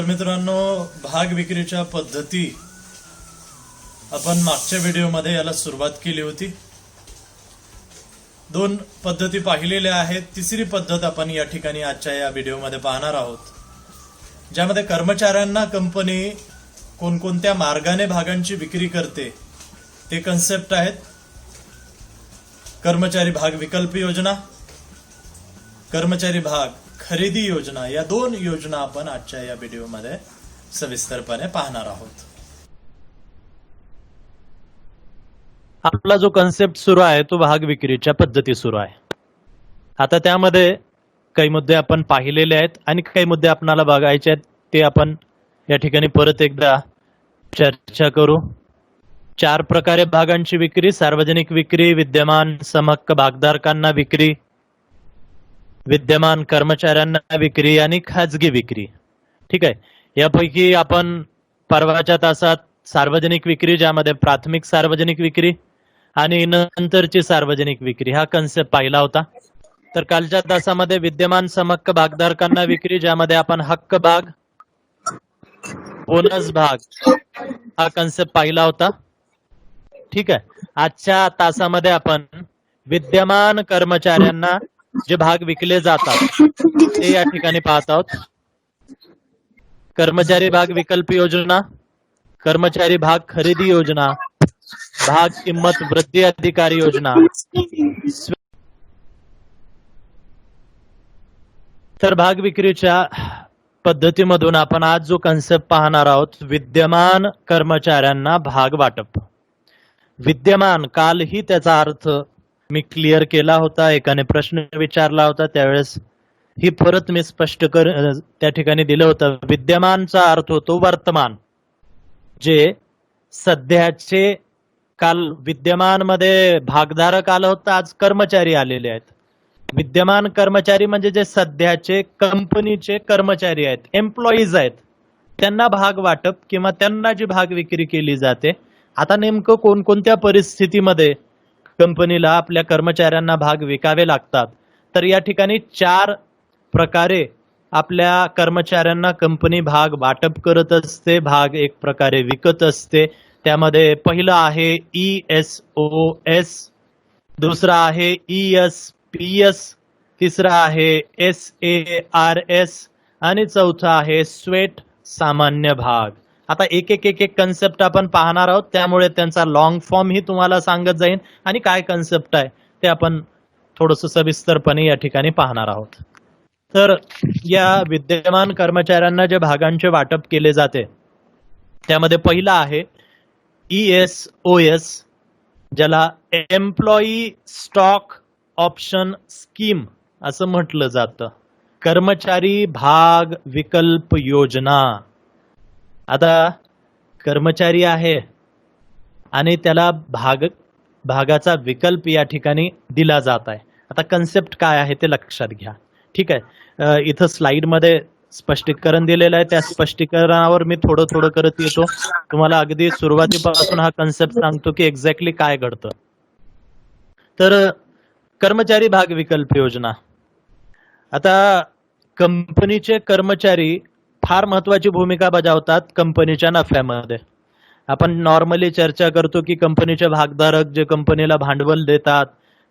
मित्रांनो, भाग विक्रीच्या पद्धती आपण मागच्या व्हिडिओमध्ये याला सुरुवात केली होती. 2 पद्धती पाहिलेल्या आहेत. तिसरी पद्धत आपण या ठिकाणी आजच्या या व्हिडिओमध्ये पाहणार आहोत, ज्यामध्ये कर्मचाऱ्यांना कंपनी कोणकोणत्या मार्गाने भागांची विक्री करते ते कन्सेप्ट आहेत. कर्मचारी भाग विकल्प योजना, कर्मचारी भाग खरेदी योजना, या 2 योजना आपण आजच्या या व्हिडिओमध्ये सविस्तरपणे पाहणार आहोत. आपला जो कन्सेप्ट सुरू आहे तो भाग विक्रीच्या पद्धती सुरू आहे. आता त्यामध्ये काही मुद्दे आपण पाहिलेले आहेत आणि काही मुद्दे आपल्याला बघायचे आहेत, ते आपण या ठिकाणी परत एकदा चर्चा करू. 4 प्रकारे भागांची विक्री: सार्वजनिक विक्री, विद्यमान समहक्क भागधारकांना विक्री, विद्यमान कर्मचाऱ्यांना विक्री आणि खाजगी विक्री. ठीक आहे, यापैकी आपण परवाच्या तासात सार्वजनिक विक्री, ज्यामध्ये प्राथमिक सार्वजनिक विक्री आणि नंतरची सार्वजनिक विक्री हा कन्सेप्ट पाहिला होता. तर कालच्या तासामध्ये विद्यमान समहक्क भागधारकांना विक्री, ज्यामध्ये आपण हक्क भाग, बोनस भाग हा कन्सेप्ट पाहिला होता. ठीक आहे, आजच्या तासामध्ये आपण विद्यमान कर्मचाऱ्यांना जे भाग विकले जातात ते या ठिकाणी पाहत आहोत. कर्मचारी भाग विकल्प योजना, कर्मचारी भाग खरेदी योजना, भाग किंमत वृद्धी अधिकार योजना. तर भाग विक्रीच्या पद्धतीमधून आपण आज जो कन्सेप्ट पाहणार आहोत, विद्यमान कर्मचाऱ्यांना भाग वाटप. विद्यमान, कालही त्याचा अर्थ मी क्लिअर केला होता, एकाने प्रश्न विचारला होता, त्यावेळेस ही परत मी स्पष्ट त्या ठिकाणी दिलं होतं. विद्यमानचा अर्थ होतो वर्तमान, जे सध्याचे. काल विद्यमान मध्ये भागधारक आलं होतं, आज कर्मचारी आलेले आहेत. विद्यमान कर्मचारी म्हणजे जे सध्याचे कंपनीचे कर्मचारी आहेत, एम्प्लॉईज आहेत, त्यांना भाग वाटप किंवा त्यांना जी भाग विक्री केली जाते. आता नेमकं कोणकोणत्या परिस्थितीमध्ये कंपनीला आपल्या कर्मचाऱ्यांना भाग विकावे लागतात, तर या ठिकाणी 4 प्रकारे आपल्या कर्मचाऱ्यांना कंपनी भाग वाटप करत असते, भाग एक प्रकारे विकत असते. त्यामध्ये पहिलं आहे ESOS, दुसरा आहे ESPS, तिसरा आहे SARS आणि चौथा आहे स्वेट सामान्य भाग. आता एक एक कन्सेप्ट आपण पाहणार आहोत, त्यामुळे त्यांचा लॉंग फॉर्म ही तुम्हाला सांगत जाईन आणि काय कन्सेप्ट आहे ते आपण थोडंसं सविस्तरपणे या ठिकाणी पाहणार आहोत. तर या विद्यमान कर्मचाऱ्यांना जे भागांचे वाटप केले जाते, त्यामध्ये पहिला आहे ESOS, ज्याला एम्प्लॉई स्टॉक ऑप्शन स्कीम असं म्हटलं जातं. कर्मचारी भाग विकल्प योजना. आता कर्मचारी आहे आणि त्याला भागाचा विकल्प या ठिकाणी दिला जात आहे. आता कन्सेप्ट काय आहे ते लक्षात घ्या. ठीक आहे, इथं स्लाइड मध्ये स्पष्टीकरण दिलेलं आहे, त्या स्पष्टीकरणावर मी थोडं करत येतो. तुम्हाला अगदी सुरुवातीपासून हा कन्सेप्ट सांगतो की एक्झॅक्टली काय घडतं. तर कर्मचारी भाग विकल्प योजना. आता कंपनीचे कर्मचारी फार महत्वाची भूमिका बजावतात कंपनीच्या नफ्यामध्ये. आपण नॉर्मली चर्चा करतो की कंपनीचे भागधारक जे कंपनीला भांडवल देतात,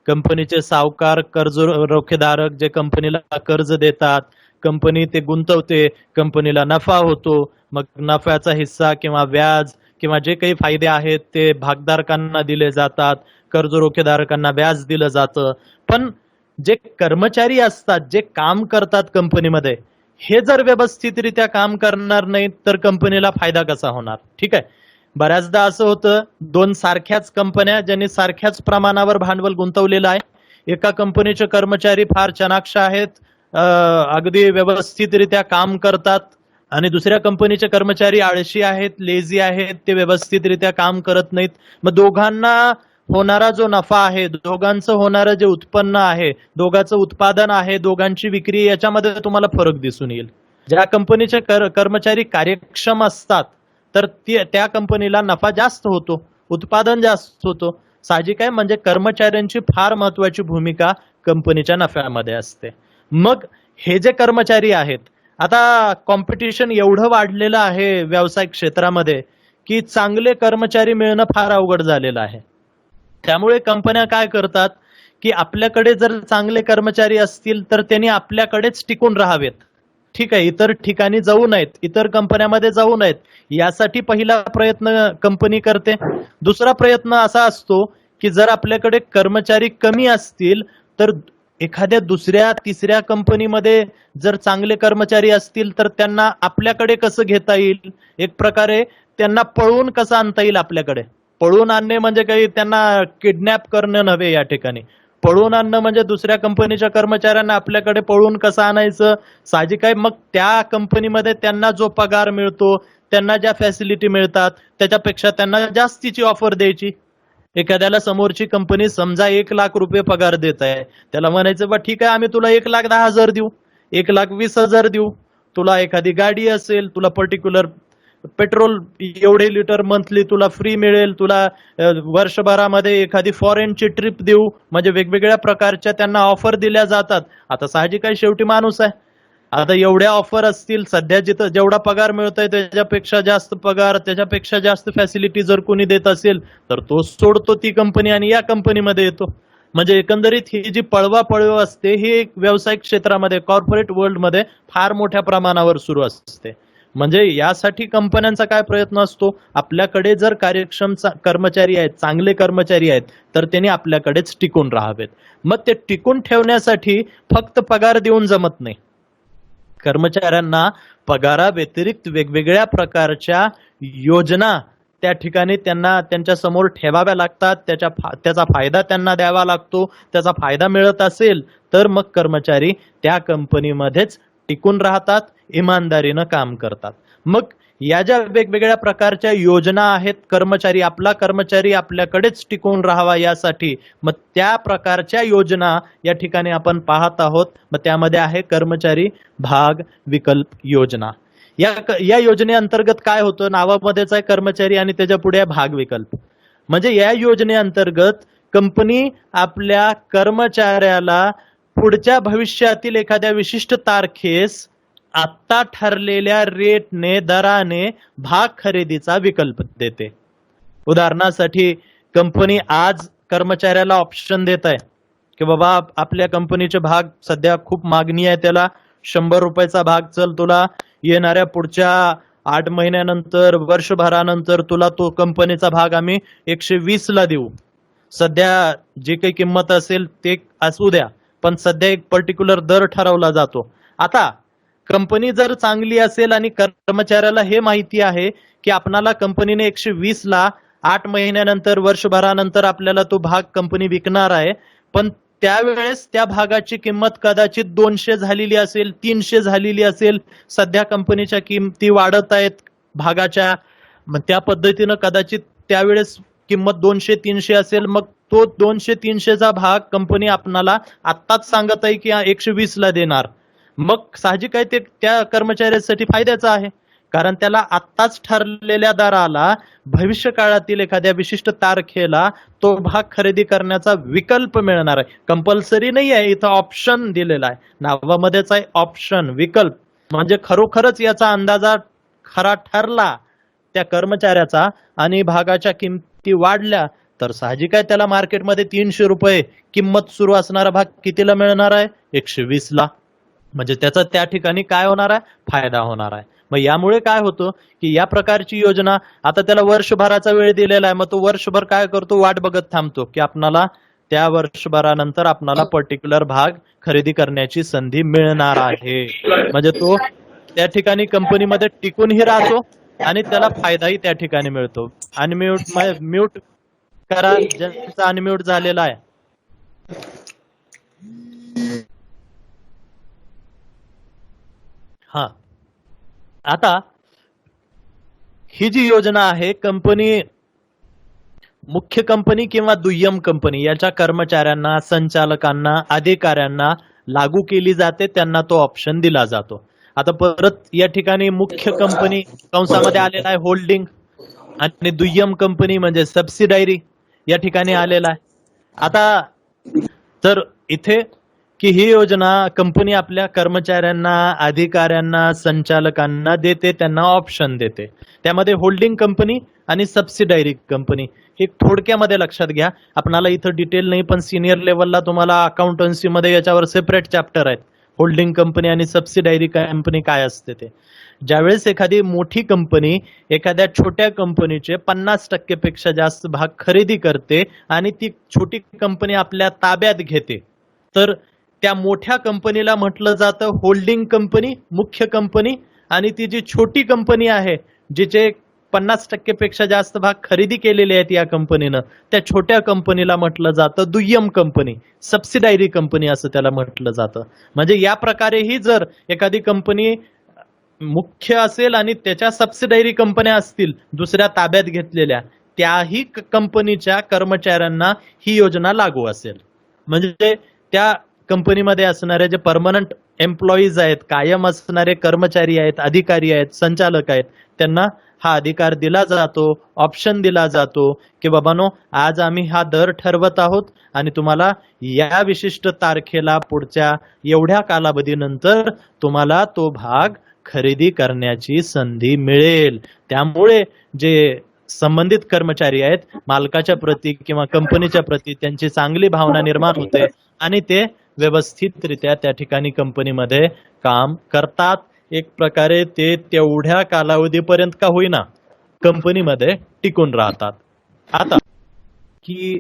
कंपनीचे सावकार, कर्ज रोखेधारक जे कंपनीला कर्ज देतात, कंपनी ते गुंतवते, कंपनीला नफा होतो, मग नफ्याचा हिस्सा किंवा व्याज किंवा जे काही फायदे आहेत ते भागधारकांना दिले जातात, कर्ज रोखेधारकांना व्याज दिलं जातं. पण जे कर्मचारी असतात, जे काम करतात कंपनीमध्ये, हे जर व्यवस्थितरित्या काम करणार नाहीत तर कंपनीला फायदा कसा होणार? ठीक आहे, बऱ्याचदा असं होतं, 2 सारख्याच कंपन्या ज्यांनी सारख्याच प्रमाणावर भांडवल गुंतवलेलं आहे, एका कंपनीचे कर्मचारी फार चाणाक्ष आहेत, अगदी व्यवस्थितरित्या काम करतात, आणि दुसऱ्या कंपनीचे कर्मचारी आळशी आहेत, लेझी आहेत, ते व्यवस्थितरित्या काम करत नाहीत. मग दोघांना होणारा जो नफा आहे, दोघांचं होणारं जे उत्पन्न आहे, दोघांचं उत्पादन आहे, दोघांची विक्री, याच्यामध्ये तुम्हाला फरक दिसून येईल. ज्या कंपनीचे कर्मचारी कार्यक्षम असतात तर त्या कंपनीला नफा जास्त होतो, उत्पादन जास्त होतो. साहजिक आहे, म्हणजे कर्मचाऱ्यांची फार महत्वाची भूमिका कंपनीच्या नफ्यामध्ये असते. मग हे जे कर्मचारी आहेत, आता कॉम्पिटिशन एवढं वाढलेलं आहे व्यवसाय क्षेत्रामध्ये की चांगले कर्मचारी मिळणं फार अवघड झालेलं आहे. त्यामुळे कंपन्या काय करतात की आपल्याकडे जर चांगले कर्मचारी असतील तर त्यांनी आपल्याकडेच टिकून राहावेत. ठीक आहे, इतर ठिकाणी जाऊ नयेत, इतर कंपन्यामध्ये जाऊ नयेत, यासाठी पहिला प्रयत्न कंपनी करते. दुसरा प्रयत्न असा असतो की जर आपल्याकडे कर्मचारी कमी असतील तर एखाद्या दुसऱ्या तिसऱ्या कंपनीमध्ये जर चांगले कर्मचारी असतील तर त्यांना आपल्याकडे कसं घेता येईल, एक प्रकारे त्यांना पळवून कसं आणता येईल आपल्याकडे. पळवून आणणे म्हणजे काही त्यांना किडनॅप करणं नव्हे. या ठिकाणी पळवून आणणं म्हणजे दुसऱ्या कंपनीच्या कर्मचाऱ्यांना आपल्याकडे पळवून कसं आणायचं. साहजिक आहे, मग त्या कंपनीमध्ये त्यांना जो पगार मिळतो, त्यांना ज्या फॅसिलिटी मिळतात त्याच्यापेक्षा त्यांना जास्तीची ऑफर द्यायची. एखाद्याला समोरची कंपनी समजा 1,00,000 रुपये पगार देत आहे, त्याला म्हणायचं बा ठीक आहे, आम्ही तुला 1,10,000 देऊ, 1,20,000 देऊ, तुला एखादी गाडी असेल, तुला पर्टिक्युलर पेट्रोल एवढे लिटर मंथली तुला फ्री मिळेल, तुला वर्षभरामध्ये एखादी फॉरेनची ट्रिप देऊ. म्हणजे वेगवेगळ्या प्रकारच्या त्यांना ऑफर दिल्या जातात. आता साहजिक आहे, शेवटी माणूस आहे. आता एवढ्या ऑफर असतील, सध्या जिथं जेवढा पगार मिळतोय त्याच्यापेक्षा जास्त पगार, त्याच्यापेक्षा जास्त फॅसिलिटी जर कोणी देत असेल तर तो सोडतो ती कंपनी आणि या कंपनीमध्ये येतो. म्हणजे एकंदरीत ही जी पळवापळव असते ही व्यवसायिक क्षेत्रामध्ये, कॉर्पोरेट वर्ल्डमध्ये फार मोठ्या प्रमाणावर सुरू असते. म्हणजे यासाठी कंपन्यांचा काय प्रयत्न असतो, आपल्याकडे जर कार्यक्षम कर्मचारी आहेत, चांगले कर्मचारी आहेत तर त्यांनी आपल्याकडेच टिकून राहावेत. मग ते टिकून ठेवण्यासाठी फक्त पगार देऊन जमत नाही. कर्मचाऱ्यांना पगारा व्यतिरिक्त वेगवेगळ्या प्रकारच्या योजना त्या ठिकाणी त्यांना त्यांच्या समोर ठेवाव्या लागतात. त्याचा फायदा त्यांना द्यावा लागतो. त्याचा फायदा मिळत असेल तर मग कर्मचारी त्या कंपनीमध्येच टिकून राहतात, इमानदारीनं काम करतात. मग या ज्या वेगवेगळ्या प्रकारच्या योजना आहेत, आपला कर्मचारी आपल्याकडेच टिकून राहावा यासाठी, मग त्या प्रकारच्या योजना या ठिकाणी आपण पाहत आहोत. मग त्यामध्ये आहे कर्मचारी भाग विकल्प योजना. या योजनेअंतर्गत काय होतं, नावामध्येच आहे कर्मचारी आणि त्याच्या पुढे आहे भाग विकल्प. म्हणजे या योजनेअंतर्गत कंपनी आपल्या कर्मचाऱ्याला पुढच्या भविष्यातील एखाद्या विशिष्ट तारखेस आत्ता ठरलेल्या रेटने, दराने भाग खरेदीचा विकल्प देते. उदाहरणासाठी कंपनी आज कर्मचाऱ्याला ऑप्शन देत आहे की बाबा आपल्या कंपनीचे भाग सध्या खूप मागणी आहे, त्याला 100 रुपयाचा भाग, चल तुला येणाऱ्या पुढच्या 8 महिन्यानंतर, वर्षभरानंतर तुला तो कंपनीचा भाग आम्ही 120 ला देऊ. सध्या जी काही किंमत असेल ते असू द्या, पण सध्या एक पर्टिक्युलर दर ठरवला जातो. आता कंपनी जर चांगली असेल आणि कर्मचाऱ्याला हे माहिती आहे की आपणाला कंपनीने 120 ला 8 महिन्यानंतर, वर्षभरानंतर आपल्याला तो भाग कंपनी विकणार आहे, पण त्यावेळेस त्या भागाची किंमत कदाचित 200 झालेली असेल, 300 झालेली असेल. सध्या कंपनीच्या किमती वाढत आहेत भागाच्या, मग त्या पद्धतीनं कदाचित त्यावेळेस किंमत 200-300 असेल. मग तो 200-300 चा भाग कंपनी आपणाला आत्ताच सांगत आहे की 120 ला देणार. मग साहजिक आहे ते त्या कर्मचाऱ्यासाठी फायद्याचं आहे, कारण त्याला आत्ताच ठरलेल्या दराला भविष्य काळातील एखाद्या विशिष्ट तारखेला तो भाग खरेदी करण्याचा विकल्प मिळणार आहे. कंपल्सरी नाही आहे, इथं ऑप्शन दिलेला आहे, नावामध्येच आहे ऑप्शन, विकल्प. म्हणजे खरोखरच याचा अंदाजा खरा ठरला त्या कर्मचाऱ्याचा आणि भागाच्या किमती वाढल्या तर साहजिक आहे त्याला मार्केटमध्ये 300 रुपये किंमत सुरू असणारा भाग कितीला मिळणार आहे, 120 ला. म्हणजे त्याचा त्या ठिकाणी काय होणार आहे, फायदा होणार आहे. मग यामुळे काय होतं की या प्रकारची योजना, आता त्याला वर्षभराचा वेळ दिलेला आहे, मग तो वर्षभर काय करतो, वाट बघत थांबतो की आपणाला त्या वर्षभरानंतर आपणाला पर्टिक्युलर भाग खरेदी करण्याची संधी मिळणार आहे. म्हणजे तो त्या ठिकाणी कंपनीमध्ये टिकूनही राहतो आणि त्याला फायदाही त्या ठिकाणी मिळतो. म्यूट करा ज्यांचा अनम्यूट झालेला आहे. हा, आता ही जी योजना आहे, कंपनी, मुख्य कंपनी किंवा दुय्यम कंपनी याच्या कर्मचाऱ्यांना, संचालकांना, अधिकाऱ्यांना लागू केली जाते, त्यांना तो ऑप्शन दिला जातो. आता परत या ठिकाणी मुख्य कंपनी कंसामध्ये आलेला आहे होल्डिंग, आणि दुय्यम कंपनी म्हणजे सबसिडायरी या ठिकाणी आलेला आहे. आता तर इथे की ही योजना कंपनी आपल्या कर्मचाऱ्यांना, अधिकाऱ्यांना, संचालकांना देते, त्यांना ऑप्शन देते. त्यामध्ये होल्डिंग कंपनी आणि सबसिडायरी कंपनी हे थोडक्यामध्ये लक्षात घ्या. आपणाला इथं डिटेल नाही, पण सिनियर लेवलला तुम्हाला अकाउंटन्सीमध्ये याच्यावर सेपरेट चॅप्टर आहेत. होल्डिंग कंपनी आणि सबसिडायरी कंपनी काय असते ते. ज्यावेळेस एखादी मोठी कंपनी एखाद्या छोट्या कंपनीचे 50% पेक्षा जास्त भाग खरेदी करते आणि ती छोटी कंपनी आपल्या ताब्यात घेते, तर त्या मोठ्या कंपनीला म्हटलं जातं होल्डिंग कंपनी, मुख्य कंपनी. आणि ती जी छोटी कंपनी आहे, जिचे 50% पेक्षा जास्त भाग खरेदी केलेले आहेत या कंपनीनं, त्या छोट्या कंपनीला म्हटलं जातं दुय्यम कंपनी, सबसिडायरी कंपनी असं त्याला म्हटलं जातं. म्हणजे या प्रकारेही जर एखादी कंपनी मुख्य असेल आणि त्याच्या सबसिडायरी कंपन्या असतील दुसऱ्या ताब्यात घेतलेल्या, त्याही कंपनीच्या कर्मचाऱ्यांना ही योजना लागू असेल. म्हणजे त्या कंपनीमध्ये असणारे जे परमनंट एम्प्लॉईज आहेत, कायम असणारे कर्मचारी आहेत, अधिकारी आहेत, संचालक आहेत, त्यांना हा अधिकार दिला जातो, ऑप्शन दिला जातो की बाबानो, आज आम्ही हा दर ठरवत आहोत आणि तुम्हाला या विशिष्ट तारखेला पुढच्या एवढ्या कालावधीनंतर तुम्हाला तो भाग खरेदी करण्याची संधी मिळेल. त्यामुळे जे संबंधित कर्मचारी आहेत, मालकाच्या प्रती किंवा कंपनीच्या प्रती त्यांची चांगली भावना निर्माण होते आणि ते व्यवस्थितरित्या त्या ठिकाणी कंपनीमध्ये काम करतात. एक प्रकारे ते तेवढ्या कालावधीपर्यंत का होईना कंपनीमध्ये टिकून राहतात. आता की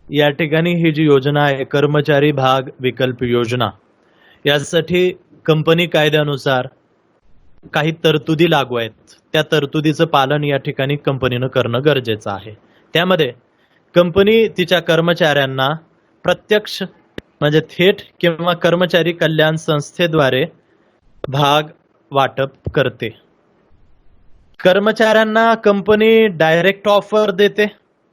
या ठिकाणी ही जी योजना आहे, कर्मचारी भाग विकल्प योजना, यासाठी कंपनी कायद्यानुसार काही तरतुदी लागू आहेत. त्या तरतुदीचं पालन या ठिकाणी कंपनीनं करणं गरजेचं आहे. त्यामध्ये कंपनी तिच्या कर्मचाऱ्यांना प्रत्यक्ष म्हणजे थेट किंवा कर्मचारी कल्याण संस्थेद्वारे भाग वाटप करते. कर्मचाऱ्यांना कंपनी डायरेक्ट ऑफर देते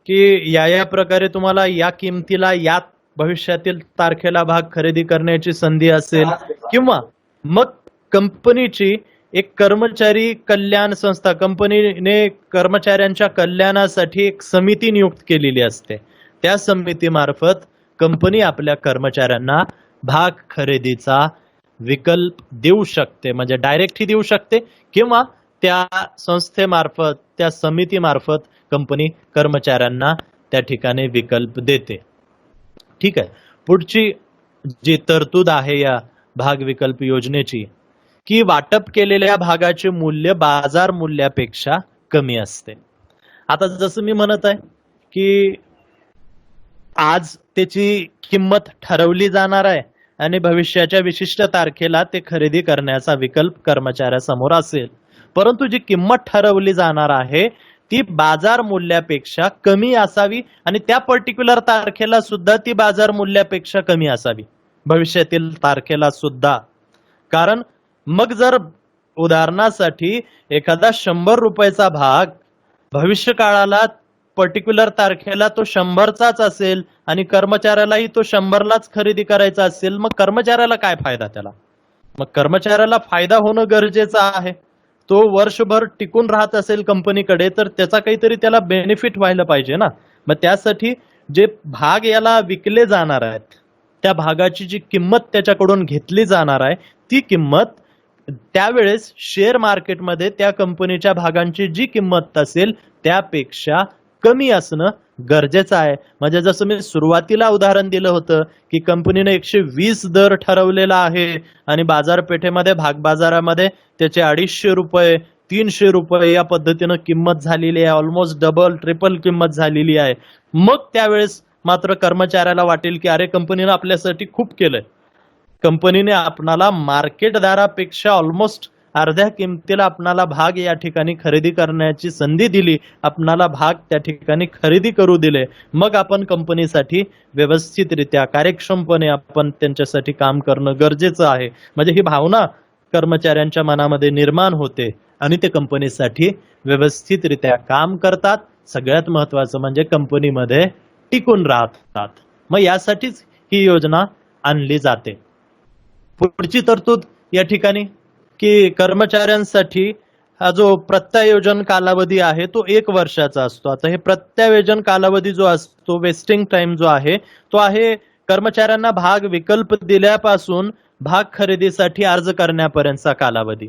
की या प्रकारे तुम्हाला या किमतीला या भविष्यातील तारखेला भाग खरेदी करण्याची संधी असेल, किंवा मग कंपनीची एक कर्मचारी कल्याण संस्था, कंपनीने कर्मचाऱ्यांच्या कल्याणासाठी एक समिती नियुक्त केलेली असते. त्या समितीमार्फत कंपनी आपल्या कर्मचाऱ्यांना भाग खरेदीचा विकल्प देऊ शकते. म्हणजे डायरेक्टही देऊ शकते किंवा त्या संस्थेमार्फत, त्या समितीमार्फत कंपनी कर्मचाऱ्यांना त्या ठिकाणी विकल्प देते. ठीक आहे. पुढची जी तरतूद आहे या भाग विकल्प योजनेची, की वाटप केलेल्या भागाचे मूल्य बाजार मूल्यापेक्षा कमी असते. आता जसं मी म्हणत आहे की आज त्याची किंमत ठरवली जाणार आहे आणि भविष्याच्या विशिष्ट तारखेला ते खरेदी करण्याचा विकल्प कर्मचाऱ्यासमोर असेल, परंतु जी किंमत ठरवली जाणार आहे ती बाजार मूल्यापेक्षा कमी असावी आणि त्या पर्टिक्युलर तारखेला सुद्धा ती बाजार मूल्यापेक्षा कमी असावी, भविष्यातील तारखेला सुद्धा. कारण मग जर उदाहरणासाठी एखादा 100 रुपयाचा भाग भविष्य काळाला पर्टिक्युलर तारखेला तो 100चाच असेल आणि कर्मचाऱ्यालाही तो 100लाच खरेदी करायचा असेल, मग कर्मचाऱ्याला काय फायदा त्याला? मग कर्मचाऱ्याला फायदा होणं गरजेचं आहे. तो वर्षभर टिकून राहत असेल कंपनीकडे, तर त्याचा काहीतरी त्याला बेनिफिट व्हायला पाहिजे ना. मग त्यासाठी जे भाग याला विकले जाणार आहेत, त्या भागाची जी किंमत त्याच्याकडून घेतली जाणार आहे, ती किंमत त्यावेळेस शेअर मार्केटमध्ये त्या कंपनीच्या भागांची जी किंमत असेल त्यापेक्षा कमी असणं गरजेचं आहे. म्हणजे जसं मी सुरुवातीला उदाहरण दिलं होतं की कंपनीने 120 दर ठरवलेला आहे आणि बाजारपेठेमध्ये, भाग बाजारामध्ये त्याचे 250 रुपये, 300 रुपये या पद्धतीनं किंमत झालेली आहे. ऑलमोस्ट डबल ट्रिपल किंमत झालेली आहे. मग त्यावेळेस मात्र कर्मचाऱ्याला वाटेल की अरे, कंपनीनं आपल्यासाठी खूप केलंय, कंपनीने आपणाला मार्केट दरापेक्षा ऑलमोस्ट अर्ध्या किमतीला आपणाला भाग या ठिकाणी खरेदी करण्याची संधी दिली, आपणाला भाग त्या ठिकाणी खरेदी करू दिले. मग आपण कंपनीसाठी व्यवस्थितरित्या, कार्यक्षमपणे आपण त्यांच्यासाठी काम करणं गरजेचं आहे. म्हणजे ही भावना कर्मचाऱ्यांच्या मनामध्ये निर्माण होते आणि ते कंपनीसाठी व्यवस्थितरित्या काम करतात. सगळ्यात महत्वाचं म्हणजे कंपनीमध्ये टिकून राहतात. मग यासाठीच ही योजना आणली जाते. पुढची तरतूद या ठिकाणी की कर्मचाऱ्यांसाठी हा जो प्रत्यायोजन कालावधी आहे तो 1 वर्षाचा असतो. आता हे प्रत्यायोजन कालावधी जो असतो, वेस्टिंग टाइम जो आहे तो आहे कर्मचाऱ्यांना भाग विकल्प दिल्यापासून भाग खरेदीसाठी अर्ज करण्यापर्यंतचा कालावधी.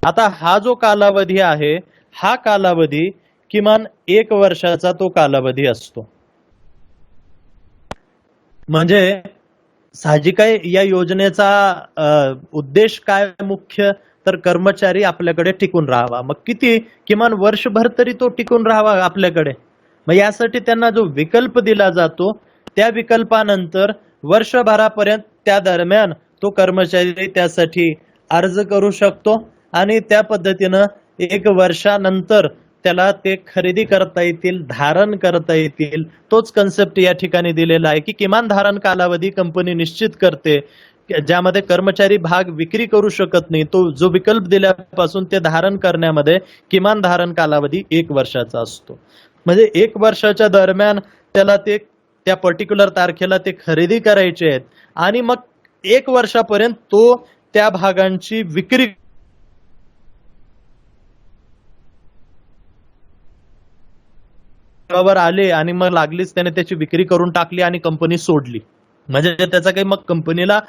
आता हा जो कालावधी आहे, हा कालावधी किमान 1 वर्षाचा तो कालावधी असतो. म्हणजे साहजिक आहे या योजनेचा उद्देश काय मुख्य, तर कर्मचारी आपल्याकडे टिकून राहावा. मग किती, किमान वर्षभर तरी तो टिकून राहावा आपल्याकडे. मग यासाठी त्यांना जो विकल्प दिला जातो, त्या विकल्पानंतर वर्षभरापर्यंत त्या दरम्यान तो कर्मचारी त्यासाठी अर्ज करू शकतो आणि त्या पद्धतीनं 1 वर्षानंतर त्याला ते खरेदी करता येतील, धारण करता येतील. तोच कन्सेप्ट या ठिकाणी दिलेला आहे की किमान धारण कालावधी कंपनी निश्चित करते, ज्यामध्ये कर्मचारी भाग विक्री करू शकत नाही. तो जो विकल्प दिल्यापासून ते धारण करण्यामध्ये किमान धारण कालावधी 1 वर्षाचा असतो. म्हणजे 1 वर्षाच्या दरम्यान त्याला ते त्या पर्टिक्युलर तारखेला ते खरेदी करायचे आहेत आणि मग 1 वर्षापर्यंत तो त्या भागांची विक्री वर आले आणि मग लागलीच त्याने त्याची विक्री करून टाकली आणि कंपनी सोडली. म्हणजे त्याचा काही मग कंपनीला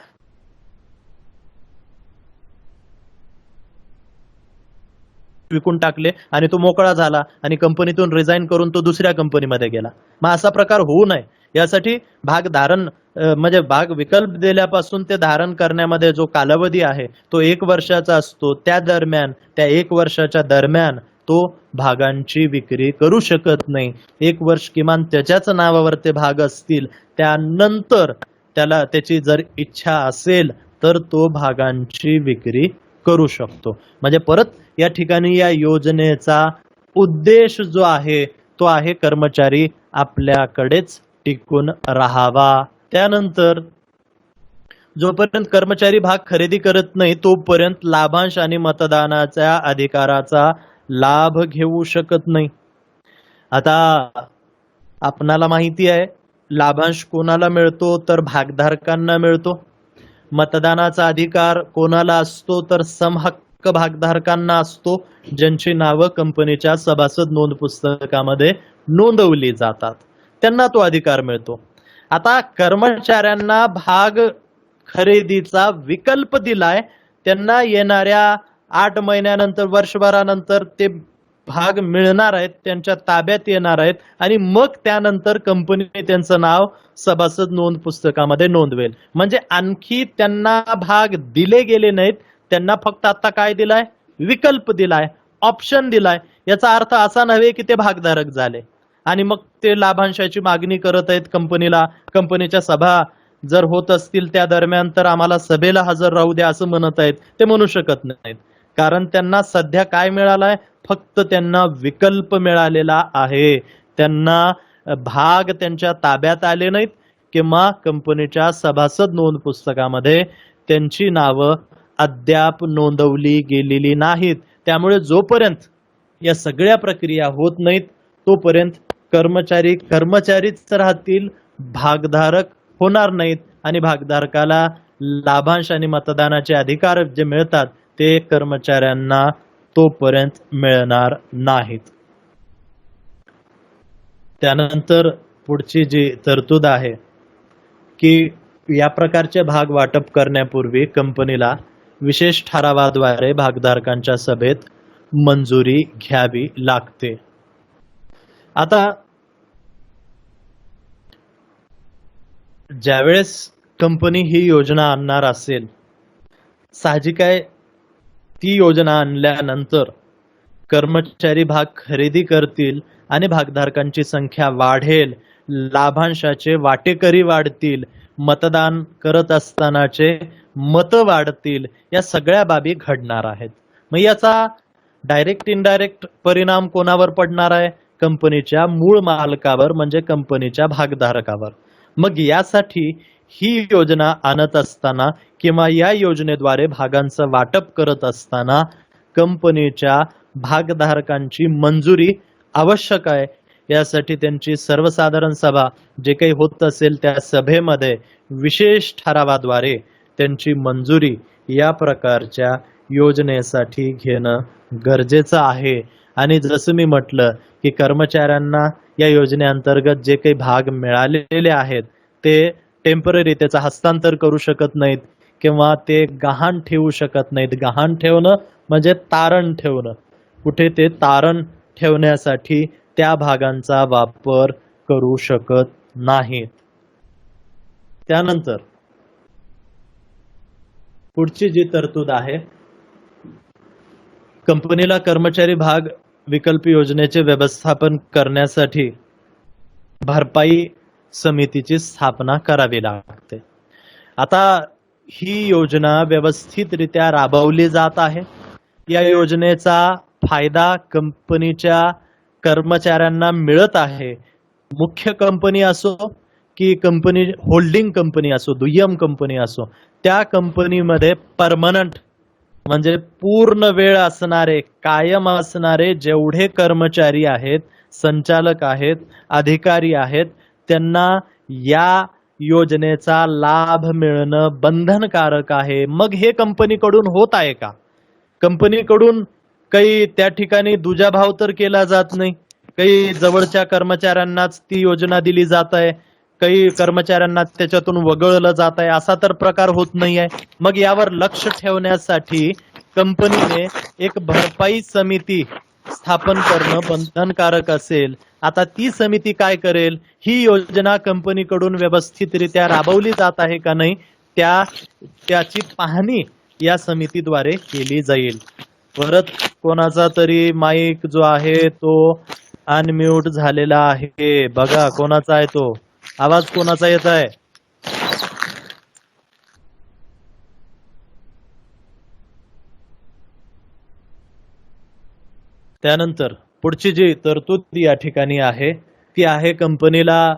विकून टाकले आणि तो मोकळा झाला आणि कंपनीतून रिझाईन करून तो दुसऱ्या कंपनीमध्ये गेला. मग असा प्रकार होऊ नये यासाठी भाग धारण म्हणजे भाग विकल्प दिल्यापासून ते धारण करण्यामध्ये जो कालावधी आहे तो 1 वर्षाचा असतो. त्या दरम्यान, त्या 1 वर्षाच्या दरम्यान तो भागांची विक्री करू शकत नाही. 1 वर्ष किमान त्याच्याच नावावर ते भाग असतील. त्यानंतर त्याला त्याची जर इच्छा असेल तर तो भागांची विक्री करू शकतो. म्हणजे परत या ठिकाणी या योजनेचा उद्देश जो आहे तो आहे कर्मचारी आपल्याकडेच टिकून राहावा. त्यानंतर जोपर्यंत कर्मचारी भाग खरेदी करत नाही तोपर्यंत लाभांश आणि मतदानाच्या अधिकाराचा लाभ घेऊ शकत नाही. आता आपणाला माहिती आहे लाभांश कोणाला मिळतो, तर भागधारकांना मिळतो. मतदानाचा अधिकार कोणाला असतो, तर समहक्क भागधारकांना असतो, ज्यांची नावं कंपनीच्या सभासद नोंद पुस्तकामध्ये नोंदवली जातात. त्यांना तो अधिकार मिळतो. आता कर्मचाऱ्यांना भाग खरेदीचा विकल्प दिलाय, त्यांना येणाऱ्या 8 महिन्यानंतर, वर्षभरानंतर ते भाग मिळणार आहेत, त्यांच्या ताब्यात येणार आहेत आणि मग त्यानंतर कंपनी त्यांचं नाव सभासद नोंद पुस्तकामध्ये नोंदवेल. म्हणजे आणखी त्यांना भाग दिले गेले नाहीत, त्यांना फक्त आता काय दिलाय, विकल्प दिलाय, ऑप्शन दिलाय. याचा अर्थ असा नव्हे की ते भागधारक झाले आणि मग ते लाभांशाची मागणी करत आहेत कंपनीला. कंपनीच्या सभा जर होत असतील त्या दरम्यान तर आम्हाला सभेला हजर राहू द्या असं म्हणत आहेत. ते म्हणू शकत नाहीत, कारण त्यांना सध्या काय मिळालंय, फक्त त्यांना विकल्प मिळालेला आहे. त्यांना भाग त्यांच्या ताब्यात आले नाहीत किंवा कंपनीच्या सभासद नोंद पुस्तकामध्ये त्यांची नावं अद्याप नोंदवली गेलेली नाहीत. त्यामुळे जोपर्यंत या सगळ्या प्रक्रिया होत नाहीत तोपर्यंत कर्मचारीच राहतील, भागधारक होणार नाहीत आणि भागधारकाला लाभांश आणि मतदानाचे अधिकार जे मिळतात ते कर्मचाऱ्यांना तोपर्यंत मिळणार नाहीत. त्यानंतर पुढची जी तरतूद आहे की या प्रकारचे भाग वाटप करण्यापूर्वी कंपनीला विशेष ठरावाद्वारे भागधारकांच्या सभेत मंजुरी घ्यावी लागते. आता ज्यावेळेस कंपनी ही योजना आणणार असेल, साहजिक आहे ती योजना आणल्यानंतर कर्मचारी भाग खरेदी करतील आणि भागधारकांची संख्या वाढेल, लाभांशाचे वाटेकरी वाढतील, मतदान करत असतानाचे मत वाढतील. या सगळ्या बाबी घडणार आहेत. मग याचा डायरेक्ट इनडायरेक्ट परिणाम कोणावर पडणार आहे, कंपनीच्या मूळ मालकावर म्हणजे कंपनीच्या भागधारकावर. मग यासाठी ही योजना आणत असताना किंवा या योजनेद्वारे भागांचं वाटप करत असताना कंपनीच्या भागधारकांची मंजुरी आवश्यक आहे. यासाठी त्यांची सर्वसाधारण सभा जे काही होत असेल त्या सभेमध्ये विशेष ठरावाद्वारे त्यांची मंजुरी या प्रकारच्या योजनेसाठी घेणं गरजेचं आहे. आणि जसं मी म्हटलं की कर्मचाऱ्यांना या योजनेअंतर्गत जे काही भाग मिळालेले आहेत ते टेम्पररी त्याचं हस्तांतर करू शकत नाहीत किंवा ते गहाण ठेवू शकत नाहीत. गहाण ठेवणं म्हणजे तारण ठेवणं. कुठे ते तारण ठेवण्यासाठी त्या भागांचा वापर करू शकत नाहीत. त्यानंतर पुढची जी तरतूद आहे, कंपनीला कर्मचारी भाग विकल्प योजनेचे व्यवस्थापन करण्यासाठी भरपाई समितीची स्थापना करावी लागते. आता ही योजना व्यवस्थितरित्या राबवली जात आहे. या योजनेचा फायदा कंपनीच्या कर्मचाऱ्यांना मिळत आहे. मुख्य कंपनी असो की कंपनी होल्डिंग कंपनी असो, दुय्यम कंपनी असो, त्या कंपनीमध्ये परमनंट म्हणजे पूर्ण वेळ असणारे, कायम असणारे जेवढे कर्मचारी आहेत, संचालक आहेत, अधिकारी आहेत, त्यांना या योजनेचा लाभ मिळणं बंधनकारक आहे. मग हे कंपनीकडून होत आहे का? कंपनीकडून काही त्या ठिकाणी दुजाभाव तर केला जात नाही. काही जवळच्या कर्मचाऱ्यांनाच ती योजना दिली जात आहे, काही कर्मचाऱ्यांना त्याच्यातून वगळलं जात आहे, असा तर प्रकार होत नाही आहे. मग यावर लक्ष ठेवण्यासाठी कंपनीने एक भरपाई समिती स्थापन करणं बंधनकारक असेल. आता ती समिती काय करेल? ही योजना कंपनीकडून व्यवस्थितरित्या राबवली जात आहे का नाही त्याची पाहणी या समितीद्वारे केली जाईल. परत कोणाचा तरी माईक जो आहे तो अनम्यूट झालेला आहे. बघा कोणाचा आहे तो, आवाज कोणाचा येत आहे? त्यानंतर पुढची जी तरतूद या ठिकाणी आहे ती आहे कंपनीला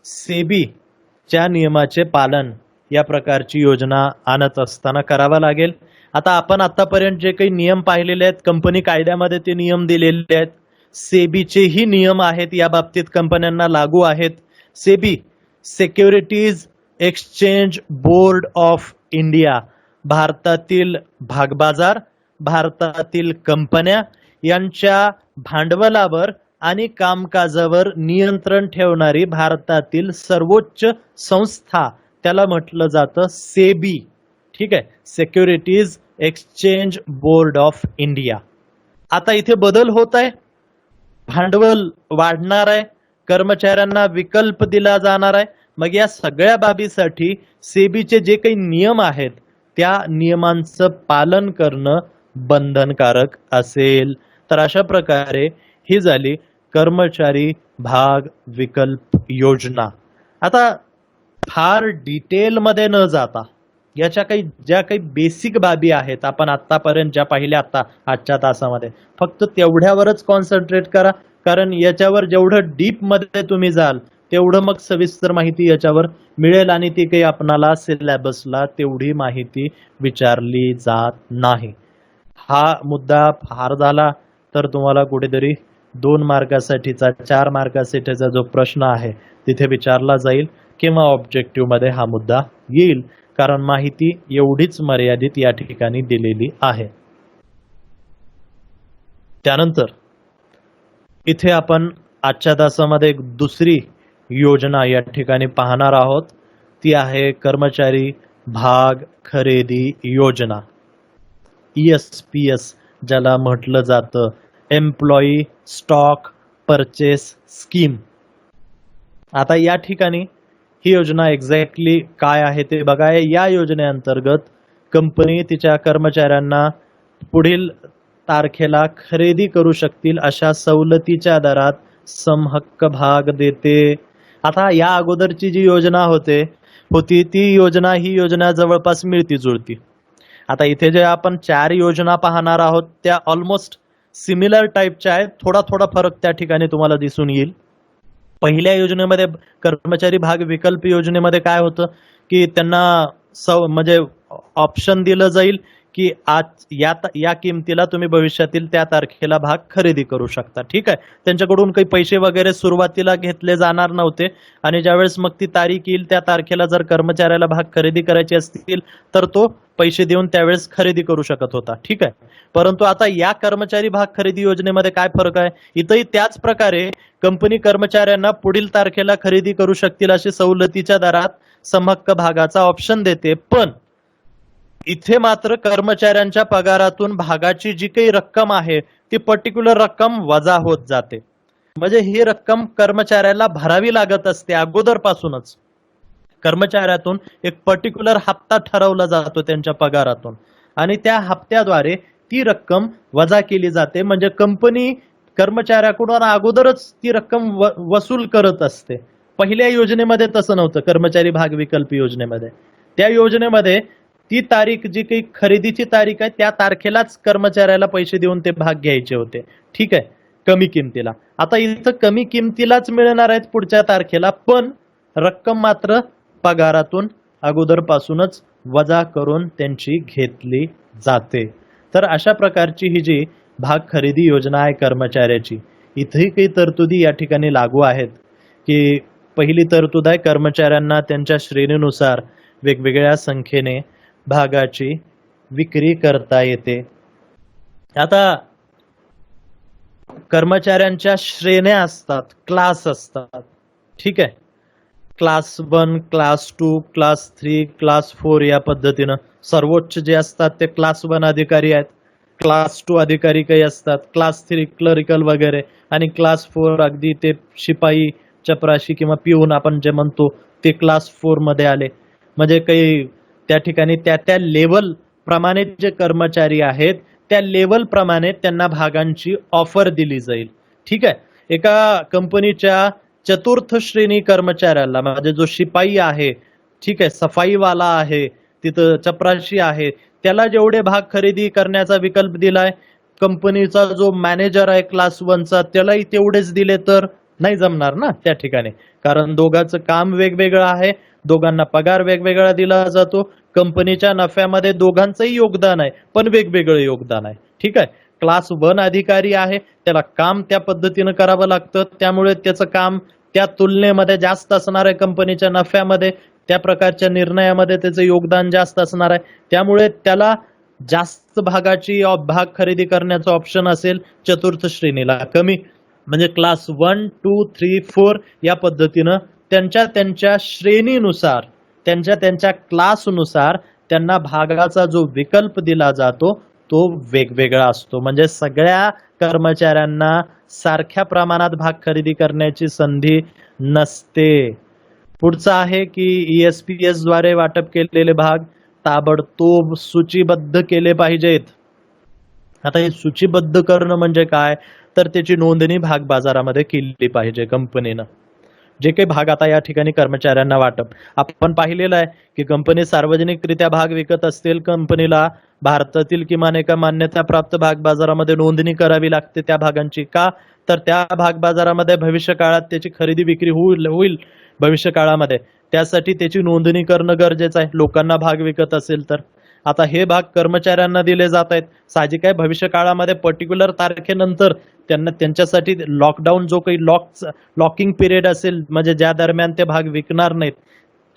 सेबीच्या नियमाचे पालन या प्रकारची योजना आणत असताना करावा लागेल. आता आपण आतापर्यंत जे काही नियम पाहिलेले आहेत, कंपनी कायद्यामध्ये ते नियम दिलेले आहेत. सेबीचेही नियम आहेत, या बाबतीत कंपन्यांना लागू आहेत. SEBI securities exchange board of India भारतातील भागबाजार, भारतातील कंपन्या यांच्या भांडवलावर आणि कामकाजावर नियंत्रण ठेवणारी भारतातील सर्वोच्च संस्था, त्याला म्हटलं जातं सेबी. ठीक आहे, securities exchange board of India. आता इथे बदल होत आहे, भांडवल वाढणार आहे, कर्मचाऱ्यांना विकल्प दिला जाणार आहे. मग या सगळ्या बाबीसाठी सेबीचे जे काही नियम आहेत त्या नियमांचं पालन करणं बंधनकारक असेल. तर अशा प्रकारे ही झाली कर्मचारी भाग विकल्प योजना. आता फार डिटेलमध्ये न जाता याच्या ज्या काही बेसिक बाबी आहेत आपण आतापर्यंत ज्या पाहिल्या आजच्या तासामध्ये, फक्त तेवढ्यावरच कॉन्सन्ट्रेट करा. कारण याच्यावर जेवढं डीप मध्ये तुम्ही जाल तेवढं मग सविस्तर माहिती याच्यावर मिळेल आणि ती काही आपणाला सिलेबसला तेवढी माहिती विचारली जात नाही. हा मुद्दा फार झाला तर तुम्हाला कुठेतरी 2 मार्कासाठीचा 4 मार्कासाठीचा जो प्रश्न आहे तिथे विचारला जाईल किंवा ऑब्जेक्टिव्ह मध्ये हा मुद्दा येईल, कारण माहिती एवढीच मर्यादित या ठिकाणी दिलेली आहे. त्यानंतर इथे आपण आजच्या तासामध्ये एक दुसरी योजना या ठिकाणी पाहणार आहोत. ती आहे कर्मचारी भाग खरेदी योजना, ESPS ज्याला म्हटलं जातं, एम्प्लॉई स्टॉक परचेस स्कीम. आता या ठिकाणी ही योजना एक्झॅक्टली काय आहे ते बघा. या योजनेअंतर्गत कंपनी तिच्या कर्मचाऱ्यांना पुढील तारखेला खरेदी करू शकतील अशा सवलतीच्या दरात समहक्क भाग देते. आता या अगोदरची जी योजना होती ती योजना ही योजना जवळपास मिळती जुळती. आता इथे जे आपण 4 योजना पाहणार आहोत त्या ऑलमोस्ट सिमिलर टाईपच्या आहेत. थोडा फरक त्या ठिकाणी तुम्हाला दिसून येईल. पहिल्या योजनेमध्ये कर्मचारी भाग विकल्प योजनेमध्ये काय होतं की त्यांना म्हणजे ऑप्शन दिलं जाईल की आज या किमतीला तुम्ही भविष्यातील त्या तारखेला भाग खरेदी करू शकता. ठीक आहे, त्यांच्याकडून काही पैसे वगैरे सुरुवातीला घेतले जाणार नव्हते आणि ज्यावेळेस मग ती तारीख येईल त्या तारखेला जर कर्मचाऱ्याला भाग खरेदी करायचे असतील तर तो पैसे देऊन त्यावेळेस खरेदी करू शकत होता. ठीक आहे, परंतु आता या कर्मचारी भाग खरेदी योजनेमध्ये काय फरक आहे? इथंही त्याच प्रकारे कंपनी कर्मचाऱ्यांना पुढील तारखेला खरेदी करू शकतील अशी सवलतीच्या दरात समहक्क भागाचा ऑप्शन देते, पण इथे मात्र कर्मचाऱ्यांच्या पगारातून भागाची जी काही रक्कम आहे ती पर्टिक्युलर रक्कम वजा होत जाते. म्हणजे ही रक्कम कर्मचाऱ्याला भरावी लागत असते अगोदरपासूनच. कर्मचाऱ्यातून एक पर्टिक्युलर हप्ता ठरवला जातो त्यांच्या पगारातून आणि त्या हप्त्याद्वारे ती रक्कम वजा केली जाते. म्हणजे कंपनी कर्मचाऱ्याकडून अगोदरच ती रक्कम वसूल करत असते. पहिल्या योजनेमध्ये तसं नव्हतं. कर्मचारी भाग विकल्प योजनेमध्ये, त्या योजनेमध्ये ती तारीख जी काही खरेदीची तारीख आहे त्या तारखेलाच कर्मचाऱ्याला पैसे देऊन ते भाग घ्यायचे होते. ठीक आहे, कमी किमतीला. आता इथं कमी किमतीलाच मिळणार आहेत पुढच्या तारखेला, पण रक्कम मात्र पगारातून अगोदरपासूनच वजा करून त्यांची घेतली जाते. तर अशा प्रकारची ही जी भाग खरेदी योजना आहे कर्मचाऱ्याची, इथेही काही तरतुदी या ठिकाणी लागू आहेत. की पहिली तरतूद आहे, कर्मचाऱ्यांना त्यांच्या श्रेणीनुसार वेगवेगळ्या संख्येने भागाची विक्री करता येते. आता कर्मचाऱ्यांच्या श्रेण्या असतात, क्लास असतात. ठीक आहे, क्लास 1, क्लास 2, क्लास 3, क्लास 4 या पद्धतीनं. सर्वोच्च जे असतात ते क्लास 1 अधिकारी आहेत, क्लास 2 अधिकारी काही असतात, क्लास 3 क्लरिकल वगैरे, आणि क्लास 4 अगदी ते शिपाई, चपराशी किंवा पिऊन आपण जे म्हणतो ते क्लास 4 मध्ये आले. म्हणजे काही त्या ठिकाणी त्या लेवल प्रमाणे जे कर्मचारी आहेत त्या लेवल प्रमाणे त्यांना भागांची ऑफर दिली जाईल. ठीक आहे, एका कंपनीच्या चतुर्थ श्रेणी कर्मचाऱ्याला, म्हणजे जो शिपाई आहे, ठीक आहे, सफाईवाला आहे, तिथं चपराशी आहे, त्याला जेवढे भाग खरेदी करण्याचा विकल्प दिलाय, कंपनीचा जो मॅनेजर आहे क्लास 1चा त्यालाही तेवढेच दिले तर नाही जमणार ना त्या ठिकाणी. कारण दोघांचं काम वेगवेगळं आहे, दोघांना पगार वेगवेगळा दिला जातो, कंपनीच्या नफ्यामध्ये दोघांचंही योगदान आहे पण वेगवेगळं योगदान आहे. ठीक आहे, क्लास 1 अधिकारी आहे, त्याला काम त्या पद्धतीनं करावं लागतं, त्यामुळे त्याचं काम त्या तुलनेमध्ये जास्त असणार आहे. कंपनीच्या नफ्यामध्ये त्या प्रकारच्या निर्णयामध्ये त्याचं योगदान जास्त असणार आहे, त्यामुळे त्याला जास्त भाग खरेदी करण्याचं ऑप्शन असेल चतुर्थ श्रेणीला. कमी म्हणजे क्लास 1, 2, 3, 4 या पद्धतीनं त्यांच्या श्रेणीनुसार, त्यांच्या क्लासनुसार त्यांना भागाचा जो विकल्प दिला जातो तो वेगवेगळा असतो. म्हणजे सगळ्या कर्मचाऱ्यांना सारख्या प्रमाणात भाग खरेदी करण्याची संधी नसते. पुढचं आहे की ESPS द्वारे वाटप केलेले भाग ताबडतोब सूचीबद्ध केले पाहिजेत. आता हे सूचीबद्ध करणं म्हणजे काय, तर त्याची नोंदणी भाग बाजारामध्ये केली पाहिजे कंपनीनं. जे काही भाग आता या ठिकाणी कर्मचाऱ्यांना वाटप, आपण पाहिलेलं आहे की कंपनी सार्वजनिकरित्या भाग विकत असतील, कंपनीला भारतातील किमान एका मान्यताप्राप्त भाग बाजारामध्ये नोंदणी करावी लागते त्या भागांची. का, तर त्या भाग बाजारामध्ये भविष्य काळात त्याची खरेदी विक्री होईल भविष्य काळामध्ये, त्यासाठी त्याची नोंदणी करणं गरजेचं आहे लोकांना भाग विकत असेल तर. आता हे भाग कर्मचाऱ्यांना दिले जात आहेत, साहजिक आहे भविष्य काळामध्ये पर्टिक्युलर तारखेनंतर त्यांच्यासाठी लॉकडाऊन जो काही लॉकिंग पिरियड असेल, म्हणजे ज्या दरम्यान ते भाग विकणार नाहीत,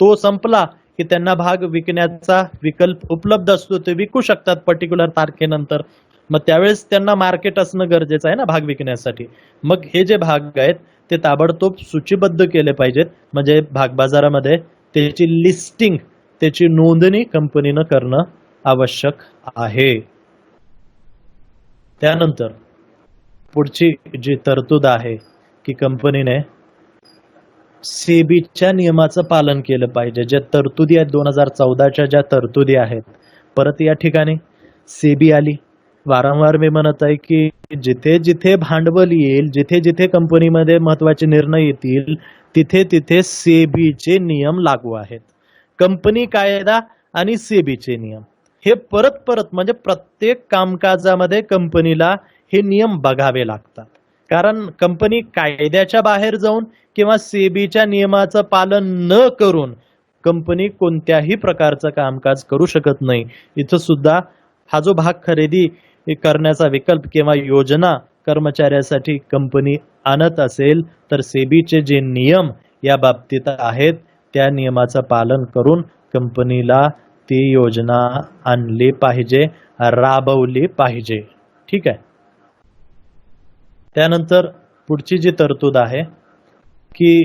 तो संपला की त्यांना भाग विकण्याचा विकल्प उपलब्ध असतो, ते विकू शकतात पर्टिक्युलर तारखेनंतर. मग त्यावेळेस त्यांना मार्केट असणं गरजेचं आहे ना भाग विकण्यासाठी. मग हे जे भाग आहेत ते ताबडतोब सूचीबद्ध केले पाहिजेत, म्हणजे भाग बाजारामध्ये त्याची लिस्टिंग, त्याची नोंदणी कंपनीनं करणं आवश्यक आहे. त्यानंतर पुढची जी तरतूद आहे की कंपनीने सेबीच्या नियमाचं पालन केलं पाहिजे. ज्या तरतुदी आहेत 2014च्या ज्या तरतुदी आहेत, परत या ठिकाणी सेबी आली. वारंवार मी म्हणत आहे की जिथे जिथे भांडवल येईल, जिथे जिथे कंपनीमध्ये महत्वाचे निर्णय येतील, तिथे तिथे सेबीचे नियम लागू आहेत. कंपनी कायदा आणि सेबीचे नियम हे परत परत, म्हणजे प्रत्येक कामकाजामध्ये कंपनीला हे नियम बघावे लागतात. कारण कंपनी कायद्याच्या बाहेर जाऊन किंवा सेबीच्या नियमाचं पालन न करून कंपनी कोणत्याही प्रकारचं कामकाज करू शकत नाही. इथं सुद्धा हा जो भाग खरेदी करण्याचा विकल्प किंवा योजना कर्मचाऱ्यासाठी कंपनी आणत असेल तर सेबीचे जे नियम या बाबतीत आहेत त्या नियमाचं पालन करून कंपनीला ती योजना आणली पाहिजे, राबवली पाहिजे. ठीक आहे. त्यानंतर पुढची जी तरतूद आहे की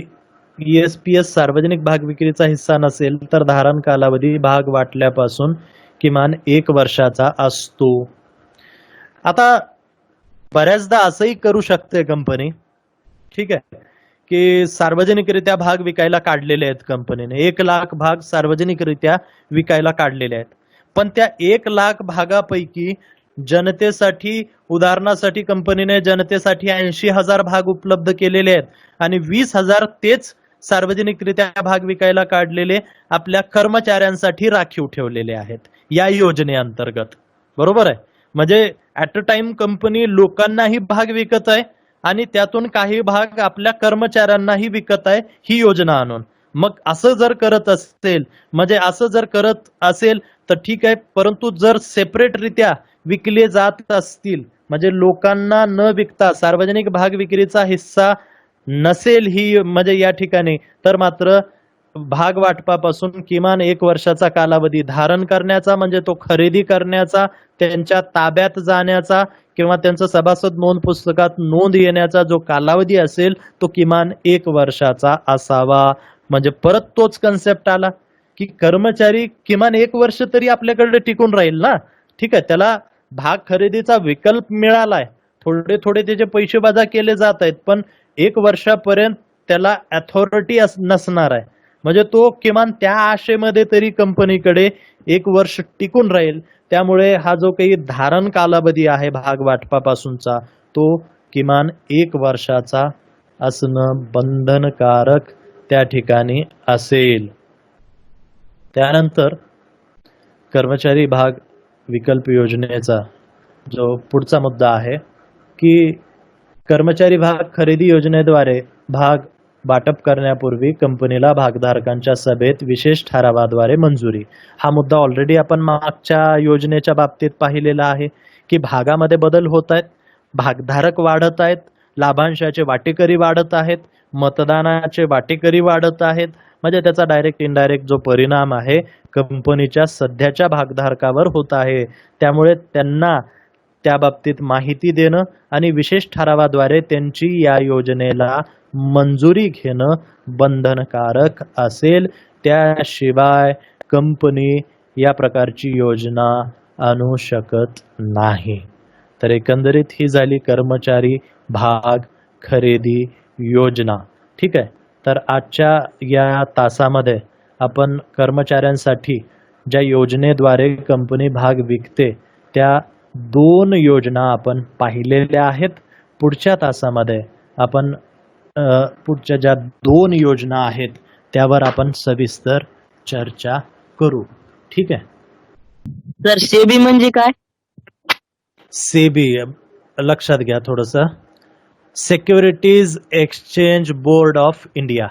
ESPS सार्वजनिक भाग विक्रीचा हिस्सा नसेल तर धारण कालावधी भाग वाटल्यापासून किमान 1 वर्षाचा असतो. आता बऱ्याचदा असंही करू शकते कंपनी, ठीक आहे, की सार्वजनिकरित्या भाग विकायला काढलेले आहेत कंपनीने. 1 लाख भाग सार्वजनिकरित्या विकायला काढलेले आहेत. पण त्या 1 लाख भागापैकी जनतेसाठी, उदाहरणासाठी कंपनीने जनतेसाठी 80,000 भाग उपलब्ध केलेले आहेत आणि 20,000 तेच सार्वजनिकरित्या भाग विकायला काढलेले आपल्या कर्मचाऱ्यांसाठी राखीव ठेवलेले आहेत या योजनेअंतर्गत. बरोबर आहे. म्हणजे ऍट अ टाइम कंपनी लोकांनाही भाग विकत आहे आणि त्यातून काही भाग आपल्या कर्मचाऱ्यांनाही विकत आहे ही योजना आणून. मग असं जर करत असेल, म्हणजे असं जर करत असेल तर ठीक आहे, परंतु जर सेपरेटरित्या विकले जात असतील, म्हणजे लोकांना न विकता सार्वजनिक भाग विक्रीचा हिस्सा नसेल ही म्हणजे या ठिकाणी, तर मात्र भाग वाटपापासून किमान 1 वर्षाचा कालावधी धारण करण्याचा, म्हणजे तो खरेदी करण्याचा, त्यांच्या ताब्यात जाण्याचा किंवा त्यांचं सभासद नोंद पुस्तकात नोंद येण्याचा जो कालावधी असेल तो किमान 1 वर्षाचा असावा. म्हणजे परत तोच कन्सेप्ट आला की कर्मचारी किमान 1 वर्ष तरी आपल्याकडे टिकून राहील ना. ठीक आहे, त्याला भाग खरेदीचा विकल्प मिळालाय, थोडे थोडे त्याचे पैसे वजा केले जात आहेत, पण 1 वर्षापर्यंत त्याला अथॉरिटी नसणार आहे. म्हणजे तो किमान त्या आशेमध्ये तरी कंपनीकडे 1 वर्ष टिकून राहील. त्यामुळे हा जो काही धारण कालावधी आहे भाग वाटपापासूनचा तो किमान 1 वर्षाचा असणं बंधनकारक त्या ठिकाणी असेल. त्यानंतर कर्मचारी भाग विकल्प योजनेचा जो पुढचा मुद्दा आहे की कर्मचारी भाग खरेदी योजनेद्वारे भाग वाटप करण्यापूर्वी कंपनीला भागधारकांच्या सभेत विशेष ठरावाद्वारे मंजुरी. हा मुद्दा ऑलरेडी आपण मागच्या योजनेच्या बाबतीत पाहिलेला आहे की भागामध्ये बदल होत आहेत, भागधारक वाढत आहेत, लाभांशाचे वाटेकरी वाढत आहेत, मतदानाचे वाटेकरी वाढत आहेत. म्हणजे त्याचा डायरेक्ट इनडायरेक्ट जो परिणाम आहे कंपनीच्या सध्याच्या भागधारकावर होत आहे. त्यामुळे त्यांना त्या बाबतीत माहिती देणं आणि विशेष ठरावाद्वारे त्यांची या योजनेला मंजुरी घेणं बंधनकारक असेल. त्याशिवाय कंपनी या प्रकारची योजना आणू शकत नाही. तर एकंदरीत ही झाली कर्मचारी भाग खरेदी योजना. ठीक आहे. तर आजच्या या तासामध्ये आपण कर्मचाऱ्यांसाठी ज्या योजनेद्वारे कंपनी भाग विकते त्या 2 योजना आपण पाहिलेल्या आहेत. पुढच्या तासामध्ये आपण पुढच्या ज्या 2 योजना आहेत त्यावर आपण सविस्तर चर्चा करू. ठीक आहे. सर सेबी म्हणजे काय? सेबी लक्षात घ्या थोडस, securities exchange board of India.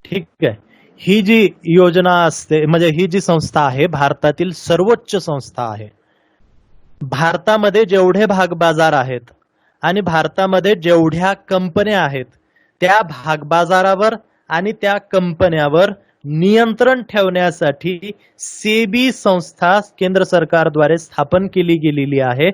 ठीक आहे. ही जी योजना असते, म्हणजे ही जी संस्था आहे भारतातील सर्वोच्च संस्था आहे. भारतामध्ये जेवढे भाग बाजार आहेत आणि भारतामध्ये जेवढ्या कंपन्या आहेत त्या भागबाजारावर आणि त्या कंपन्यावर नियंत्रण ठेवण्यासाठी सेबी संस्था केंद्र सरकारद्वारे स्थापन केली गेलेली आहे.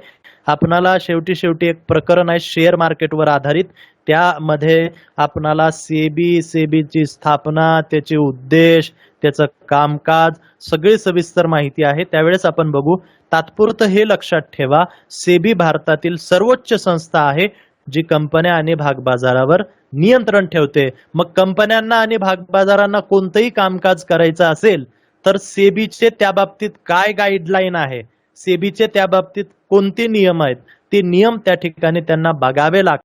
आपणाला शेवटी एक प्रकरण आहे शेअर मार्केटवर आधारित, त्यामध्ये आपणाला सेबीची स्थापना, त्याचे उद्देश, त्याचं कामकाज सगळी सविस्तर माहिती आहे, त्यावेळेस आपण बघू. तात्पुरतं हे लक्षात ठेवा, सेबी भारतातील सर्वोच्च संस्था आहे जी कंपन्या आणि भागबाजारावर नियंत्रण ठेवते. मग कंपन्यांना आणि भागबाजारांना कोणतंही कामकाज करायचं असेल तर सेबीचे त्या बाबतीत काय गाईडलाईन आहे, सेबीचे त्या बाबतीत कोणते नियम आहेत, ते नियम त्या ठिकाणी त्यांना बघावे लागतात.